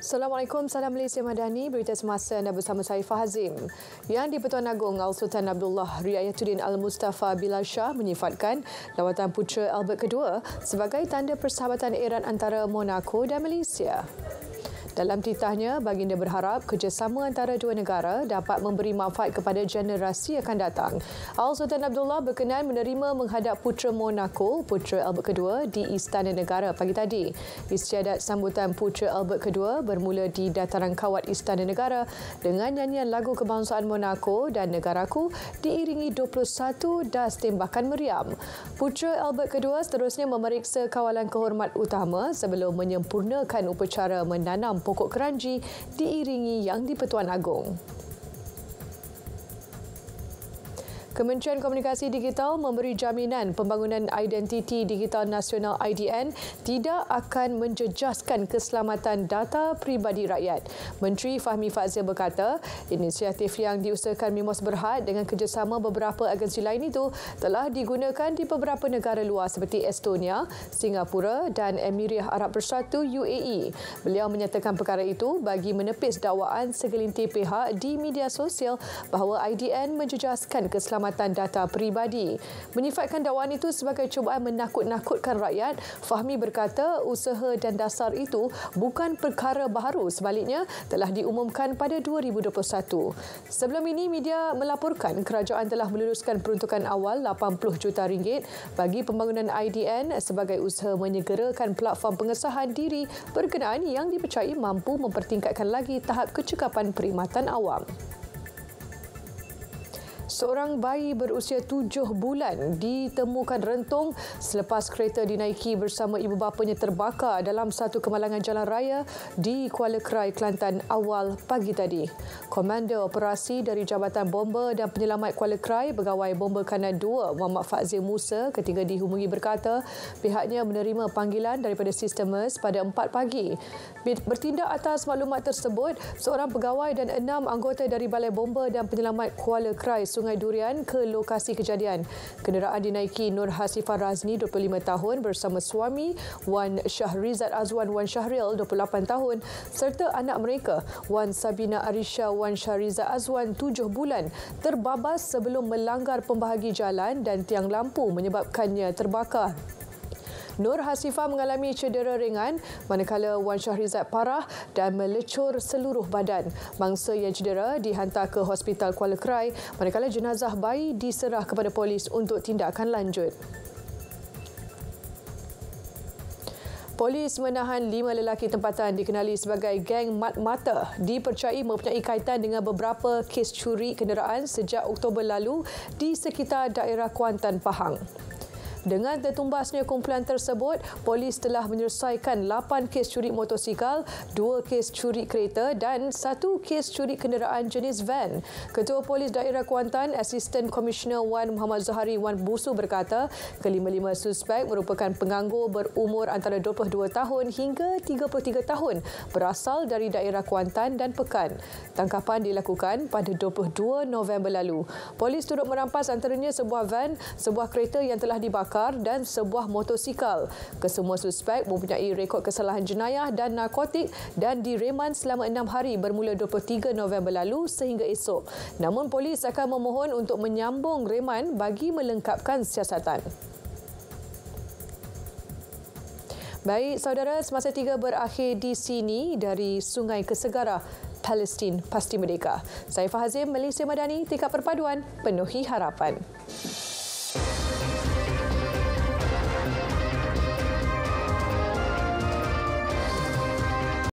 Assalamualaikum, salam Malaysia Madani. Berita semasa anda bersama saya Fahazim. Yang di-Pertuan Agong Al-Sultan Abdullah Riayatuddin Al-Mustafa Bilal Shah menyifatkan lawatan putera Albert II sebagai tanda persahabatan erat antara Monaco dan Malaysia. Dalam titahnya, baginda berharap kerjasama antara dua negara dapat memberi manfaat kepada generasi akan datang. Al-Sultan Abdullah berkenan menerima menghadap putera Monaco, putera Albert II di Istana Negara pagi tadi. Istiadat sambutan putera Albert II bermula di dataran kawat Istana Negara dengan nyanyian lagu kebangsaan Monaco dan Negaraku diiringi 21 das tembakan meriam. Putera Albert II seterusnya memeriksa kawalan kehormat utama sebelum menyempurnakan upacara menanam pokok keranji diiringi Yang di-Pertuan Agong. Kementerian Komunikasi Digital memberi jaminan pembangunan identiti digital nasional IDN tidak akan menjejaskan keselamatan data pribadi rakyat. Menteri Fahmi Fadzil berkata, inisiatif yang diusahakan MIMOS Berhad dengan kerjasama beberapa agensi lain itu telah digunakan di beberapa negara luar seperti Estonia, Singapura dan Emirat Arab Bersatu UAE. Beliau menyatakan perkara itu bagi menepis dakwaan segelintir pihak di media sosial bahawa IDN menjejaskan keselamatan data peribadi. Menyifatkan dakwaan itu sebagai cubaan menakut-nakutkan rakyat, Fahmi berkata usaha dan dasar itu bukan perkara baharu, sebaliknya telah diumumkan pada 2021. Sebelum ini, media melaporkan kerajaan telah meluluskan peruntukan awal RM80 juta bagi pembangunan IDN sebagai usaha menyegerakan platform pengesahan diri berkenaan yang dipercayai mampu mempertingkatkan lagi tahap kecekapan perkhidmatan awam. Seorang bayi berusia 7 bulan ditemukan rentung selepas kereta dinaiki bersama ibu bapanya terbakar dalam satu kemalangan jalan raya di Kuala Krai, Kelantan awal pagi tadi. Komander Operasi dari Jabatan Bomba dan Penyelamat Kuala Krai, Pegawai Bomba Kanan 2 Muhammad Fadzil Musa ketika dihubungi berkata pihaknya menerima panggilan daripada Sistemers pada 4 pagi. Bertindak atas maklumat tersebut, seorang pegawai dan 6 anggota dari Balai Bomba dan Penyelamat Kuala Krai Sungai Durian ke lokasi kejadian. Kenderaan dinaiki Nur Hasifah Razni, 25 tahun bersama suami Wan Shahrizat Azwan Wan Syahril, 28 tahun serta anak mereka Wan Sabina Arisha Wan Shahrizat Azwan, 7 bulan terbabas sebelum melanggar pembahagi jalan dan tiang lampu menyebabkannya terbakar. Nur Hasifah mengalami cedera ringan manakala Wan Shahrizat parah dan melecur seluruh badan. Mangsa yang cedera dihantar ke Hospital Kuala Krai manakala jenazah bayi diserah kepada polis untuk tindakan lanjut. Polis menahan 5 lelaki tempatan dikenali sebagai geng Mat Mata dipercayai mempunyai kaitan dengan beberapa kes curi kenderaan sejak Oktober lalu di sekitar daerah Kuantan, Pahang. Dengan tertumbasnya kumpulan tersebut, polis telah menyelesaikan 8 kes curi motosikal, 2 kes curi kereta dan 1 kes curi kenderaan jenis van. Ketua Polis Daerah Kuantan, Asisten Komisioner Wan Muhammad Zahari Wan Busu berkata, kelima-lima suspek merupakan penganggur berumur antara 22 tahun hingga 33 tahun berasal dari daerah Kuantan dan Pekan. Tangkapan dilakukan pada 22 November lalu. Polis turut merampas antaranya sebuah van, sebuah kereta yang telah dibakar dan sebuah motosikal. Kesemua suspek mempunyai rekod kesalahan jenayah dan narkotik dan direman selama 6 hari bermula 23 November lalu sehingga esok. Namun polis akan memohon untuk menyambung reman bagi melengkapkan siasatan. Baik, saudara, semasa 3 berakhir di sini dari Sungai ke Segara, Palestin pasti merdeka. Saya Fahazim, Malaysia Madani, Tingkat Perpaduan, penuhi harapan.